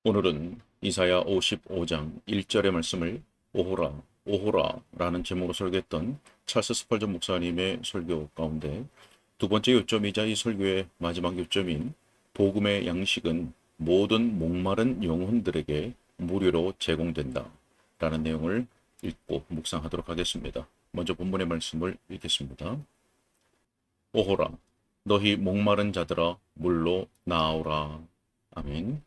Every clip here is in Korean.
오늘은 이사야 55장 1절의 말씀을 오호라, 오호라 라는 제목으로 설교했던 찰스 스펄전 목사님의 설교 가운데 두 번째 요점이자 이 설교의 마지막 요점인 복음의 양식은 모든 목마른 영혼들에게 무료로 제공된다 라는 내용을 읽고 묵상하도록 하겠습니다. 먼저 본문의 말씀을 읽겠습니다. 오호라, 너희 목마른 자들아 물로 나오라. 아멘.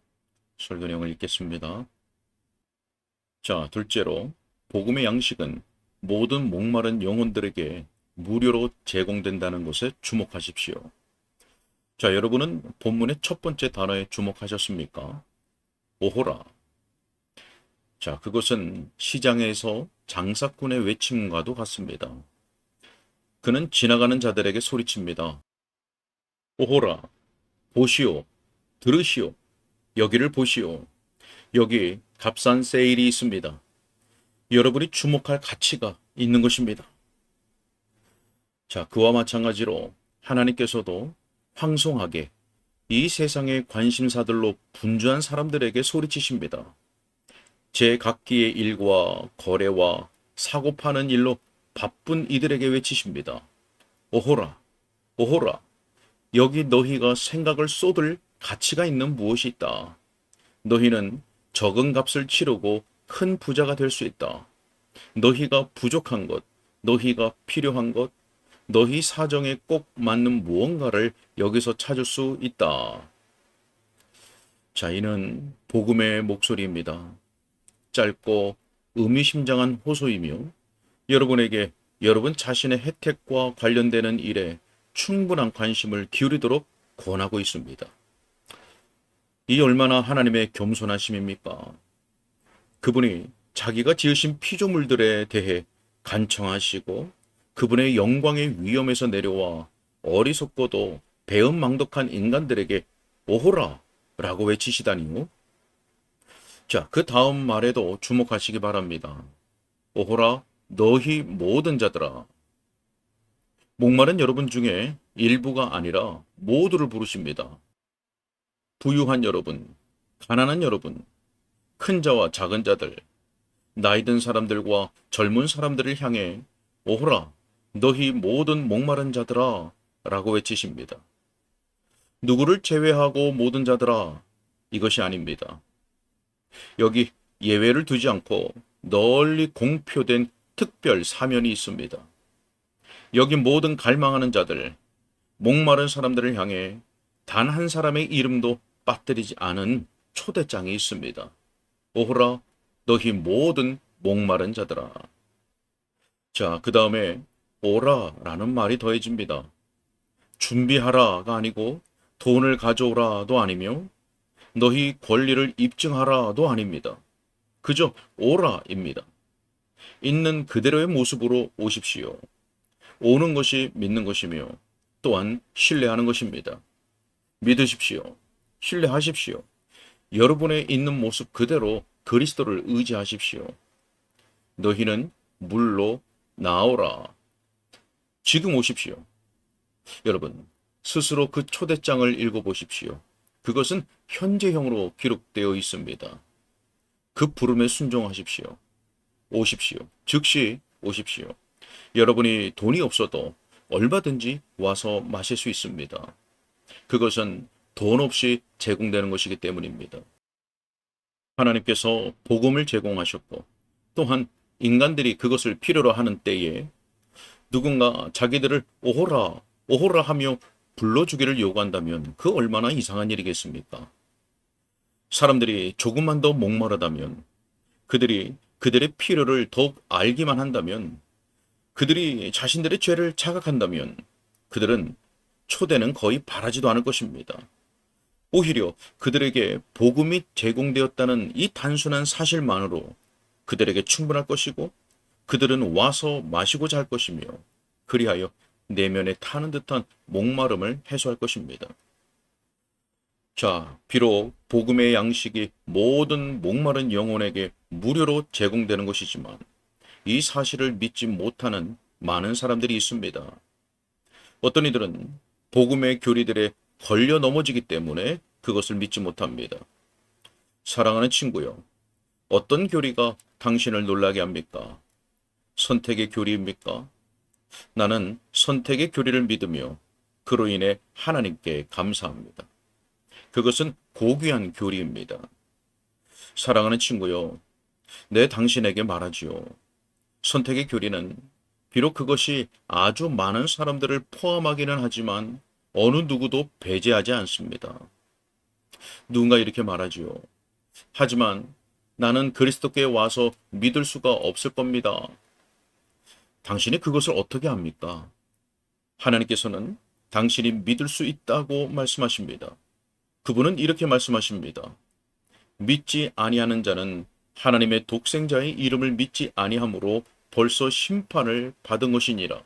설교 내용을 읽겠습니다. 자, 둘째로 복음의 양식은 모든 목마른 영혼들에게 무료로 제공된다는 것에 주목하십시오. 자, 여러분은 본문의 첫 번째 단어에 주목하셨습니까? 오호라. 자, 그것은 시장에서 장사꾼의 외침과도 같습니다. 그는 지나가는 자들에게 소리칩니다. 오호라, 보시오, 들으시오. 여기를 보시오. 여기 값싼 세일이 있습니다. 여러분이 주목할 가치가 있는 것입니다. 자, 그와 마찬가지로 하나님께서도 황송하게 이 세상의 관심사들로 분주한 사람들에게 소리치십니다. 제 각기의 일과 거래와 사고 파는 일로 바쁜 이들에게 외치십니다. 오호라, 오호라. 여기 너희가 생각을 쏟을 가치가 있는 무엇이 있다. 너희는 적은 값을 치르고 큰 부자가 될 수 있다. 너희가 부족한 것, 너희가 필요한 것, 너희 사정에 꼭 맞는 무언가를 여기서 찾을 수 있다. 자, 이는 복음의 목소리입니다. 짧고 의미심장한 호소이며 여러분에게 여러분 자신의 혜택과 관련되는 일에 충분한 관심을 기울이도록 권하고 있습니다. 이 얼마나 하나님의 겸손하심입니까? 그분이 자기가 지으신 피조물들에 대해 간청하시고 그분의 영광의 위엄에서 내려와 어리석고도 배은망덕한 인간들에게 오호라 라고 외치시다니요. 자, 그 다음 말에도 주목하시기 바랍니다. 오호라 너희 모든 자들아. 목마른 여러분 중에 일부가 아니라 모두를 부르십니다. 부유한 여러분, 가난한 여러분, 큰 자와 작은 자들, 나이 든 사람들과 젊은 사람들을 향해 오호라, 너희 모든 목마른 자들아 라고 외치십니다. 누구를 제외하고 모든 자들아, 이것이 아닙니다. 여기 예외를 두지 않고 널리 공표된 특별 사면이 있습니다. 여기 모든 갈망하는 자들, 목마른 사람들을 향해 단 한 사람의 이름도 빠뜨리지 않은 초대장이 있습니다. 오호라, 너희 모든 목마른 자들아. 자, 그 다음에 오라라는 말이 더해집니다. 준비하라가 아니고 돈을 가져오라도 아니며 너희 권리를 입증하라도 아닙니다. 그저 오라입니다. 있는 그대로의 모습으로 오십시오. 오는 것이 믿는 것이며 또한 신뢰하는 것입니다. 믿으십시오. 신뢰하십시오. 여러분의 있는 모습 그대로 그리스도를 의지하십시오. 너희는 물로 나오라. 지금 오십시오. 여러분, 스스로 그 초대장을 읽어보십시오. 그것은 현재형으로 기록되어 있습니다. 그 부름에 순종하십시오. 오십시오. 즉시 오십시오. 여러분이 돈이 없어도 얼마든지 와서 마실 수 있습니다. 그것은 돈 없이 제공되는 것이기 때문입니다. 하나님께서 복음을 제공하셨고 또한 인간들이 그것을 필요로 하는 때에 누군가 자기들을 오호라, 오호라 하며 불러주기를 요구한다면 그 얼마나 이상한 일이겠습니까? 사람들이 조금만 더 목마르다면 그들이 그들의 필요를 더욱 알기만 한다면 그들이 자신들의 죄를 자각한다면 그들은 초대는 거의 바라지도 않을 것입니다. 오히려 그들에게 복음이 제공되었다는 이 단순한 사실만으로 그들에게 충분할 것이고 그들은 와서 마시고자 할 것이며 그리하여 내면에 타는 듯한 목마름을 해소할 것입니다. 자, 비록 복음의 양식이 모든 목마른 영혼에게 무료로 제공되는 것이지만 이 사실을 믿지 못하는 많은 사람들이 있습니다. 어떤 이들은 복음의 교리들에 걸려 넘어지기 때문에 그것을 믿지 못합니다. 사랑하는 친구요, 어떤 교리가 당신을 놀라게 합니까? 선택의 교리입니까? 나는 선택의 교리를 믿으며 그로 인해 하나님께 감사합니다. 그것은 고귀한 교리입니다. 사랑하는 친구요, 내 당신에게 말하지요. 선택의 교리는 비록 그것이 아주 많은 사람들을 포함하기는 하지만 어느 누구도 배제하지 않습니다. 누군가 이렇게 말하지요. 하지만 나는 그리스도께 와서 믿을 수가 없을 겁니다. 당신이 그것을 어떻게 합니까? 하나님께서는 당신이 믿을 수 있다고 말씀하십니다. 그분은 이렇게 말씀하십니다. 믿지 아니하는 자는 하나님의 독생자의 이름을 믿지 아니하므로 벌써 심판을 받은 것이니라.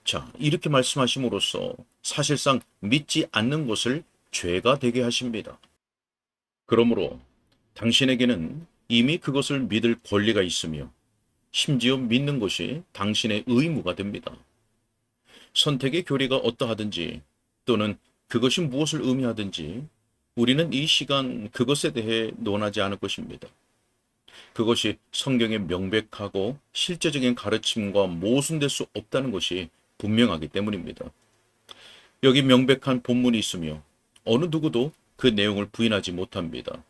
자, 이렇게 말씀하심으로써 사실상 믿지 않는 것을 죄가 되게 하십니다. 그러므로 당신에게는 이미 그것을 믿을 권리가 있으며 심지어 믿는 것이 당신의 의무가 됩니다. 선택의 교리가 어떠하든지 또는 그것이 무엇을 의미하든지 우리는 이 시간 그것에 대해 논하지 않을 것입니다. 그것이 성경의 명백하고 실제적인 가르침과 모순될 수 없다는 것이 분명하기 때문입니다. 여기 명백한 본문이 있으며 어느 누구도 그 내용을 부인하지 못합니다.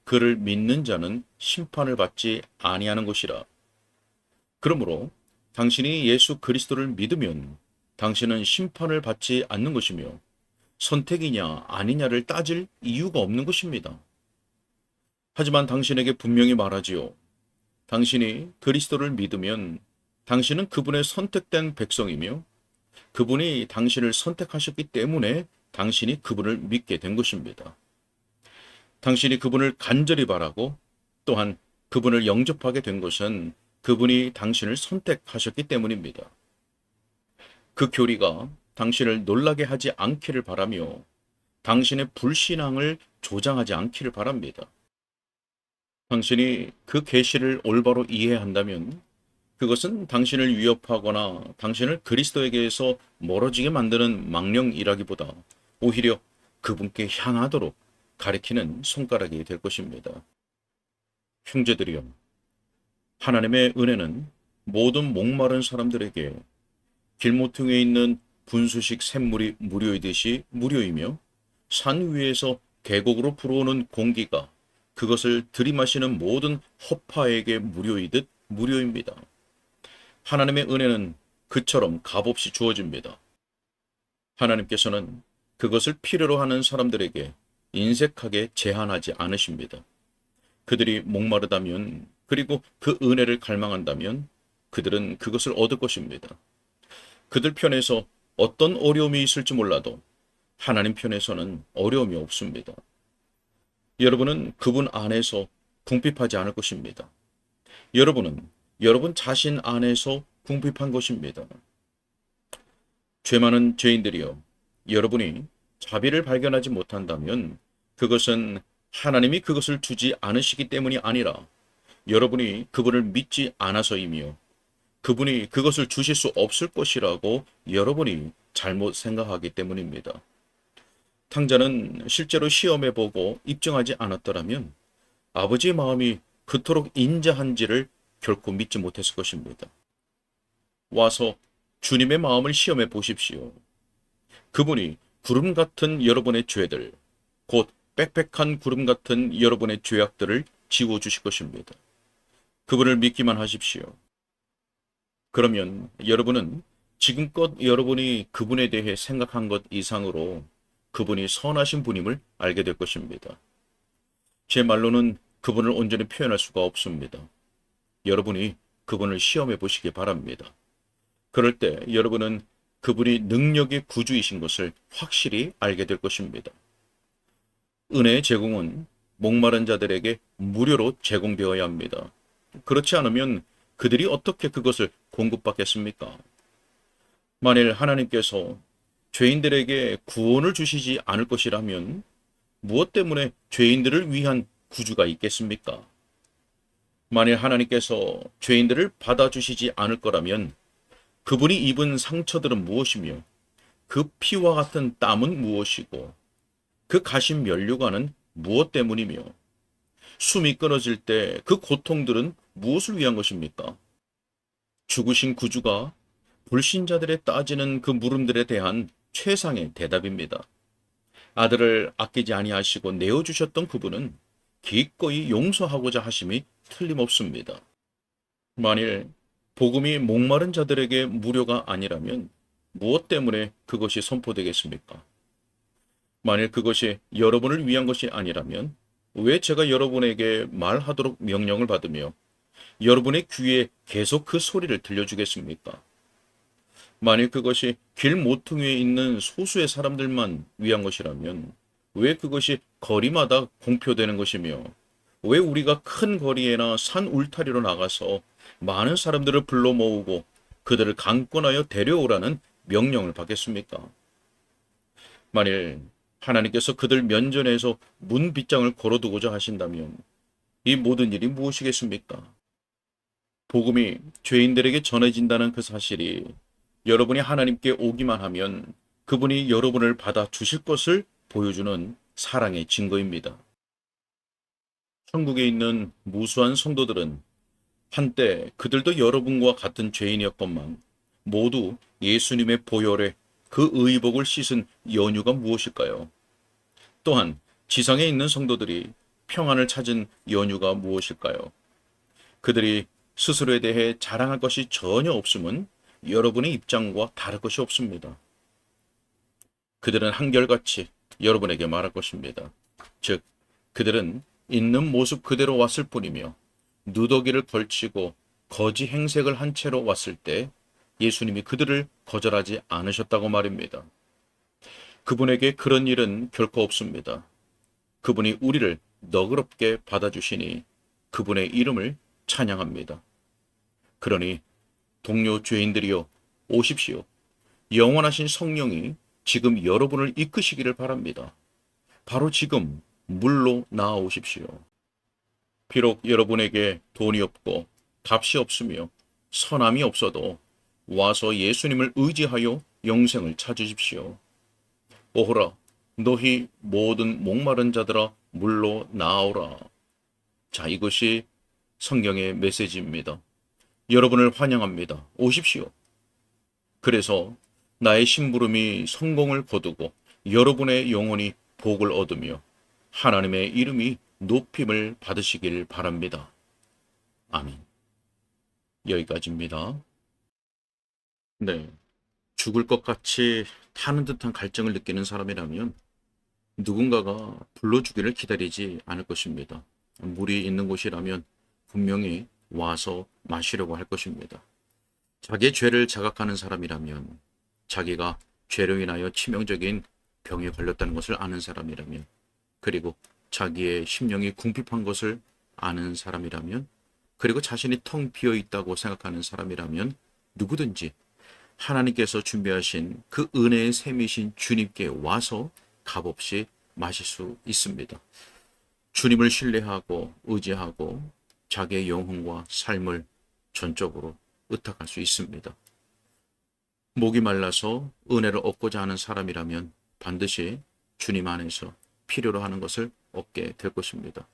그를 믿는 자는 심판을 받지 아니하는 것이라. 그러므로 당신이 예수 그리스도를 믿으면 당신은 심판을 받지 않는 것이며 선택이냐 아니냐를 따질 이유가 없는 것입니다. 하지만 당신에게 분명히 말하지요. 당신이 그리스도를 믿으면 당신은 그분의 선택된 백성이며 그분이 당신을 선택하셨기 때문에 당신이 그분을 믿게 된 것입니다. 당신이 그분을 간절히 바라고 또한 그분을 영접하게 된 것은 그분이 당신을 선택하셨기 때문입니다. 그 교리가 당신을 놀라게 하지 않기를 바라며 당신의 불신앙을 조장하지 않기를 바랍니다. 당신이 그 계시를 올바로 이해한다면 그것은 당신을 위협하거나 당신을 그리스도에게서 멀어지게 만드는 망령이라기보다 오히려 그분께 향하도록 가리키는 손가락이 될 것입니다. 형제들이여, 하나님의 은혜는 모든 목마른 사람들에게 길모퉁이에 있는 분수식 샘물이 무료이듯이 무료이며 산 위에서 계곡으로 불어오는 공기가 그것을 들이마시는 모든 허파에게 무료이듯 무료입니다. 하나님의 은혜는 그처럼 값없이 주어집니다. 하나님께서는 그것을 필요로 하는 사람들에게 인색하게 제한하지 않으십니다. 그들이 목마르다면 그리고 그 은혜를 갈망한다면 그들은 그것을 얻을 것입니다. 그들 편에서 어떤 어려움이 있을지 몰라도 하나님 편에서는 어려움이 없습니다. 여러분은 그분 안에서 궁핍하지 않을 것입니다. 여러분은 여러분 자신 안에서 궁핍한 것입니다. 죄 많은 죄인들이여, 여러분이 자비를 발견하지 못한다면 그것은 하나님이 그것을 주지 않으시기 때문이 아니라 여러분이 그분을 믿지 않아서이며 그분이 그것을 주실 수 없을 것이라고 여러분이 잘못 생각하기 때문입니다. 탕자는 실제로 시험해보고 입증하지 않았더라면 아버지의 마음이 그토록 인자한지를 결코 믿지 못했을 것입니다. 와서 주님의 마음을 시험해 보십시오. 그분이 구름 같은 여러분의 죄들, 곧 빽빽한 구름 같은 여러분의 죄악들을 지워주실 것입니다. 그분을 믿기만 하십시오. 그러면 여러분은 지금껏 여러분이 그분에 대해 생각한 것 이상으로 그분이 선하신 분임을 알게 될 것입니다. 제 말로는 그분을 온전히 표현할 수가 없습니다. 여러분이 그분을 시험해 보시기 바랍니다. 그럴 때 여러분은 그분이 능력의 구주이신 것을 확실히 알게 될 것입니다. 은혜의 제공은 목마른 자들에게 무료로 제공되어야 합니다. 그렇지 않으면 그들이 어떻게 그것을 공급받겠습니까? 만일 하나님께서 죄인들에게 구원을 주시지 않을 것이라면 무엇 때문에 죄인들을 위한 구주가 있겠습니까? 만일 하나님께서 죄인들을 받아주시지 않을 거라면 그분이 입은 상처들은 무엇이며 그 피와 같은 땀은 무엇이고 그 가신 면류관은 무엇 때문이며 숨이 끊어질 때 그 고통들은 무엇을 위한 것입니까? 죽으신 구주가 불신자들의 따지는 그 물음들에 대한 최상의 대답입니다. 아들을 아끼지 아니하시고 내어주셨던 그분은 기꺼이 용서하고자 하심이 틀림없습니다. 만일 복음이 목마른 자들에게 무료가 아니라면 무엇 때문에 그것이 선포되겠습니까? 만일 그것이 여러분을 위한 것이 아니라면 왜 제가 여러분에게 말하도록 명령을 받으며 여러분의 귀에 계속 그 소리를 들려주겠습니까? 만일 그것이 길 모퉁이에 있는 소수의 사람들만 위한 것이라면 왜 그것이 거리마다 공표되는 것이며 왜 우리가 큰 거리에나 산 울타리로 나가서 많은 사람들을 불러 모으고 그들을 강권하여 데려오라는 명령을 받겠습니까? 만일 하나님께서 그들 면전에서 문빗장을 걸어두고자 하신다면 이 모든 일이 무엇이겠습니까? 복음이 죄인들에게 전해진다는 그 사실이 여러분이 하나님께 오기만 하면 그분이 여러분을 받아 주실 것을 보여주는 사랑의 증거입니다. 천국에 있는 무수한 성도들은 한때 그들도 여러분과 같은 죄인이었건만 모두 예수님의 보혈에 그 의복을 씻은 연유가 무엇일까요? 또한 지상에 있는 성도들이 평안을 찾은 연유가 무엇일까요? 그들이 스스로에 대해 자랑할 것이 전혀 없음은 여러분의 입장과 다를 것이 없습니다. 그들은 한결같이 여러분에게 말할 것입니다. 즉, 그들은 있는 모습 그대로 왔을 뿐이며 누더기를 걸치고 거지 행색을 한 채로 왔을 때 예수님이 그들을 거절하지 않으셨다고 말입니다. 그분에게 그런 일은 결코 없습니다. 그분이 우리를 너그럽게 받아주시니 그분의 이름을 찬양합니다. 그러니 동료 죄인들이여 오십시오. 영원하신 성령이 지금 여러분을 이끄시기를 바랍니다. 바로 지금 물로 나아오십시오. 비록 여러분에게 돈이 없고 값이 없으며 선함이 없어도 와서 예수님을 의지하여 영생을 찾으십시오. 오호라 너희 모든 목마른 자들아 물로 나아오라. 자, 이것이 성경의 메시지입니다. 여러분을 환영합니다. 오십시오. 그래서 나의 심부름이 성공을 거두고 여러분의 영혼이 복을 얻으며 하나님의 이름이 높임을 받으시길 바랍니다. 아멘. 여기까지입니다. 네. 죽을 것 같이 타는 듯한 갈증을 느끼는 사람이라면 누군가가 불러주기를 기다리지 않을 것입니다. 물이 있는 곳이라면 분명히 와서 마시려고 할 것입니다. 자기의 죄를 자각하는 사람이라면, 자기가 죄로 인하여 치명적인 병에 걸렸다는 것을 아는 사람이라면, 그리고 자기의 심령이 궁핍한 것을 아는 사람이라면, 그리고 자신이 텅 비어 있다고 생각하는 사람이라면 누구든지 하나님께서 준비하신 그 은혜의 샘이신 주님께 와서 값없이 마실 수 있습니다. 주님을 신뢰하고 의지하고 자기의 영혼과 삶을 전적으로 의탁할 수 있습니다. 목이 말라서 은혜를 얻고자 하는 사람이라면 반드시 주님 안에서 필요로 하는 것을 얻게 될 것입니다.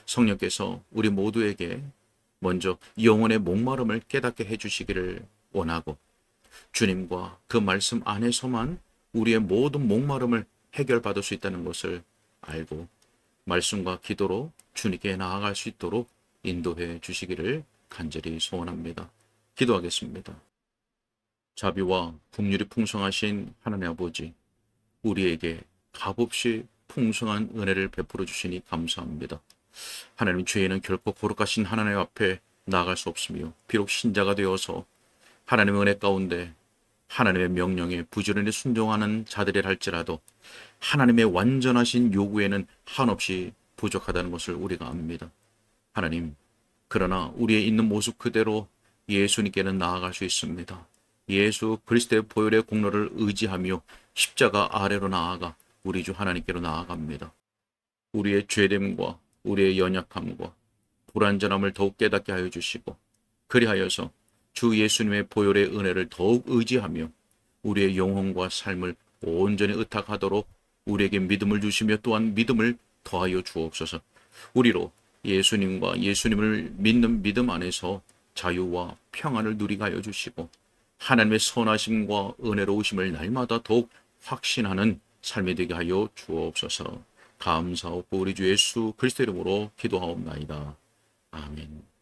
성령께서 우리 모두에게 먼저 영혼의 목마름을 깨닫게 해주시기를 원하고 주님과 그 말씀 안에서만 우리의 모든 목마름을 해결받을 수 있다는 것을 알고 말씀과 기도로 주님께 나아갈 수 있도록 인도해 주시기를 간절히 소원합니다. 기도하겠습니다. 자비와 긍휼이 풍성하신 하나님 아버지, 우리에게 값없이 풍성한 은혜를 베풀어 주시니 감사합니다. 하나님, 죄인은 결코 거룩하신 하나님 앞에 나아갈 수 없으며 비록 신자가 되어서 하나님의 은혜 가운데 하나님의 명령에 부지런히 순종하는 자들이라 할지라도 하나님의 완전하신 요구에는 한없이 부족하다는 것을 우리가 압니다. 하나님, 그러나 우리의 있는 모습 그대로 예수님께는 나아갈 수 있습니다. 예수 그리스도의 보혈의 공로를 의지하며 십자가 아래로 나아가 우리 주 하나님께로 나아갑니다. 우리의 죄됨과 우리의 연약함과 불완전함을 더욱 깨닫게 하여 주시고 그리하여서 주 예수님의 보혈의 은혜를 더욱 의지하며 우리의 영혼과 삶을 온전히 의탁하도록 우리에게 믿음을 주시며 또한 믿음을 더하여 주옵소서. 우리로 예수님과 예수님을 믿는 믿음 안에서 자유와 평안을 누리게 하여 주시고 하나님의 선하심과 은혜로우심을 날마다 더욱 확신하는 삶이 되게 하여 주옵소서. 감사하고 우리 주 예수 그리스도 이름으로 기도하옵나이다. 아멘.